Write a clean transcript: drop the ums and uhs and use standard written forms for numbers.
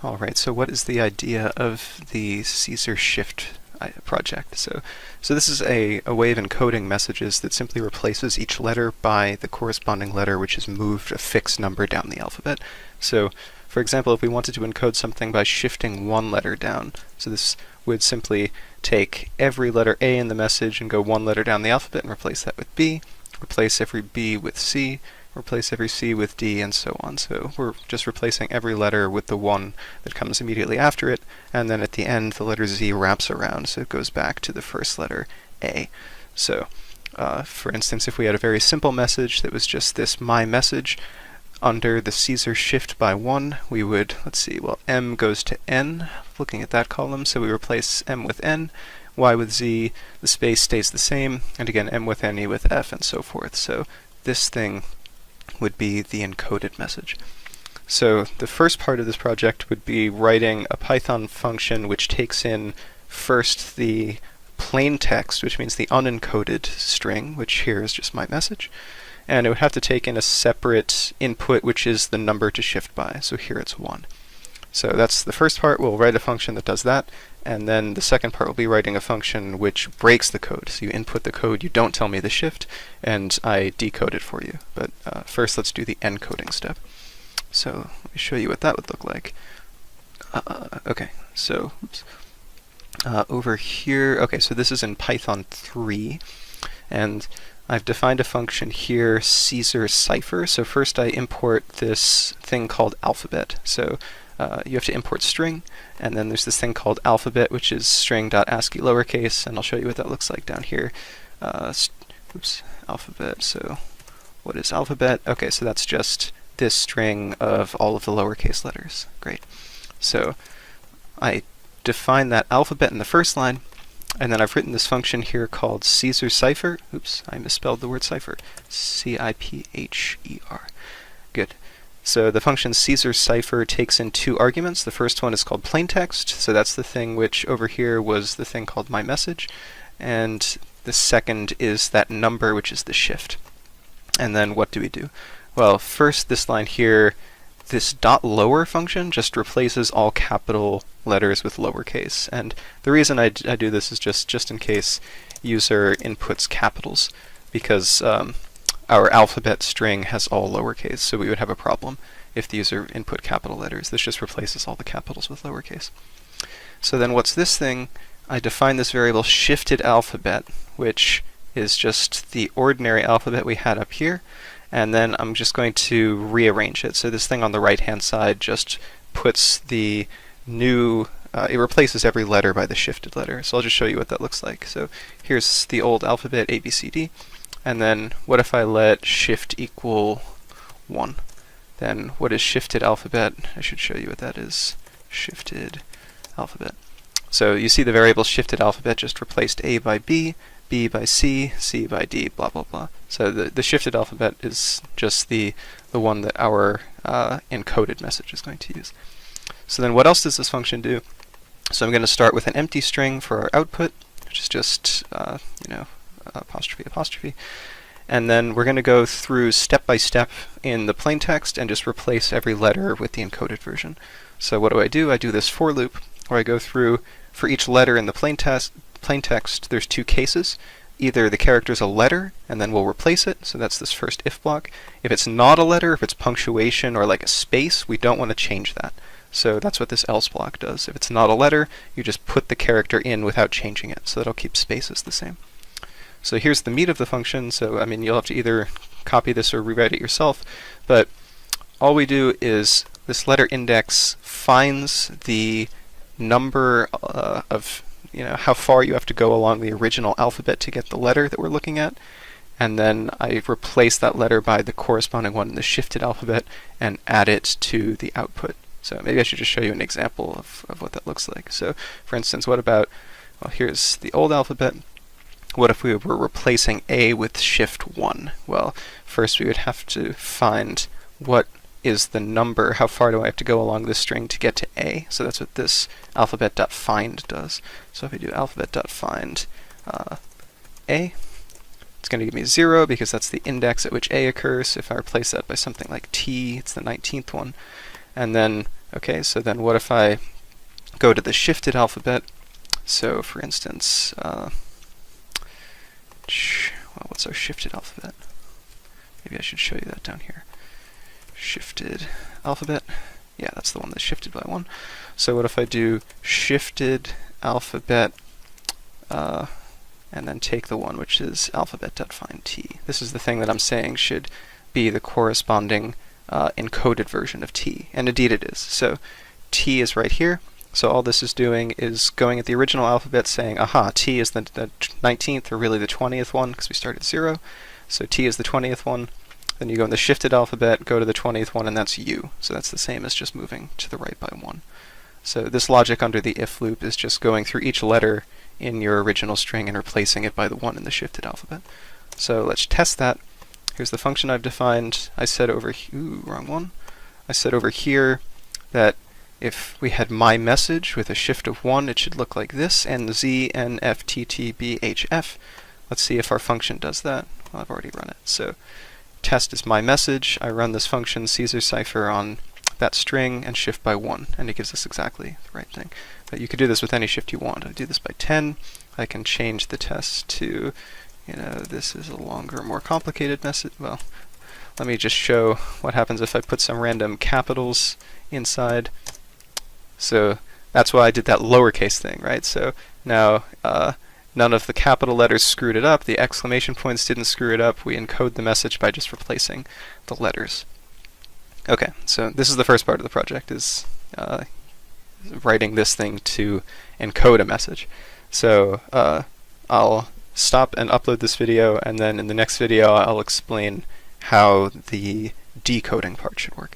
All right, so what is the idea of the Caesar Shift project? So this is a way of encoding messages that simply replaces each letter by the corresponding letter which has moved a fixed number down the alphabet. So for example, if we wanted to encode something by shifting one letter down, so this would simply take every letter A in the message and go one letter down the alphabet and replace that with B, replace every B with C, replace every C with D, and so on. So we're just replacing every letter with the one that comes immediately after it, and then at the end the letter Z wraps around, so it goes back to the first letter A. So for instance, if we had a very simple message that was just this my message, under the Caesar shift by 1, we would, let's see, well, M goes to N, looking at that column, so we replace M with N, Y with Z, the space stays the same, and again M with N, E with F, and so forth. So this thing would be the encoded message. So the first part of this project would be writing a Python function which takes in first the plain text, which means the unencoded string, which here is just my message, and it would have to take in a separate input, which is the number to shift by. So here it's 1. So that's the first part. We'll write a function that does that, and then the second part will be writing a function which breaks the code. So you input the code, you don't tell me the shift, and I decode it for you. But first let's do the encoding step. So let me show you what that would look like. Okay, so over here, okay, so this is in Python 3, and I've defined a function here, Caesar cipher. So first I import this thing called alphabet. So you have to import string, and then there's this thing called alphabet, which is string.ascii lowercase, and I'll show you what that looks like down here. Alphabet. So what is alphabet? Okay, so that's just this string of all of the lowercase letters. Great. So I define that alphabet in the first line, and then I've written this function here called Caesar cipher. Oops, I misspelled the word cipher. C-I-P-H-E-R. Good. So the function Caesar cipher takes in 2 arguments. The first one is called plaintext, so that's the thing which over here was the thing called my message, and the second is that number, which is the shift. And then what do we do? Well, first this line here, this .lower function just replaces all capital letters with lowercase, and the reason I do this is just in case user inputs capitals, because our alphabet string has all lowercase, so we would have a problem if the user input capital letters. This just replaces all the capitals with lowercase. So then what's this thing? I define this variable shifted alphabet, which is just the ordinary alphabet we had up here, and then I'm just going to rearrange it. So this thing on the right-hand side just puts the new, it replaces every letter by the shifted letter. So I'll just show you what that looks like. So here's the old alphabet, A, B, C, D, and then what if I let shift equal 1? Then what is shifted alphabet? I should show you what that is. Shifted alphabet. So you see the variable shifted alphabet just replaced A by B, B by C, C by D, blah, blah, blah. So the shifted alphabet is just the one that our encoded message is going to use. So then what else does this function do? So I'm going to start with an empty string for our output, which is just, apostrophe, apostrophe. And then we're going to go through step by step in the plain text and just replace every letter with the encoded version. So what do? I do this for loop where I go through, for each letter in the plain text, there's 2 cases. Either the character is a letter, and then we'll replace it, so that's this first if block. If it's not a letter, if it's punctuation or like a space, we don't want to change that. So that's what this else block does. If it's not a letter, you just put the character in without changing it, so that'll keep spaces the same. So here's the meat of the function, so I mean you'll have to either copy this or rewrite it yourself, but all we do is this letter index finds the number of how far you have to go along the original alphabet to get the letter that we're looking at, and then I replace that letter by the corresponding one in the shifted alphabet and add it to the output. So maybe I should just show you an example of what that looks like. So for instance, what about, well, here's the old alphabet. What if we were replacing A with shift 1? Well, first we would have to find what is the number, how far do I have to go along this string to get to A? So that's what this alphabet.find does. So if I do alphabet.find A, it's going to give me 0 because that's the index at which A occurs. If I replace that by something like T, it's the 19th one. And then Okay, so then what if I go to the shifted alphabet? So for instance, what's our shifted alphabet? Maybe I should show you that down here. Shifted alphabet. Yeah, that's the one that's shifted by 1. So what if I do shifted alphabet and then take the one which is alphabet.find t. This is the thing that I'm saying should be the corresponding encoded version of t, and indeed it is. So t is right here. So all this is doing is going at the original alphabet saying, aha, t is the 19th, or really the 20th one, because we started at 0. So t is the 20th one. Then you go in the shifted alphabet, go to the 20th one, and that's u. So that's the same as just moving to the right by 1. So this logic under the if loop is just going through each letter in your original string and replacing it by the 1 in the shifted alphabet. So let's test that. Here's the function I've defined. I said over wrong one. I said over here that if we had my message with a shift of 1, it should look like this, NZNFTTBHF. Let's see if our function does that. Well, I've already run it. So test is my message. I run this function Caesar cipher on that string and shift by 1, and it gives us exactly the right thing. But you could do this with any shift you want. I do this by 10. I can change the test to, this is a longer, more complicated message. Well, let me just show what happens if I put some random capitals inside. So that's why I did that lowercase thing, right? So now none of the capital letters screwed it up. The exclamation points didn't screw it up. We encode the message by just replacing the letters. Okay, so this is the first part of the project, is writing this thing to encode a message. So I'll stop and upload this video, and then in the next video I'll explain how the decoding part should work.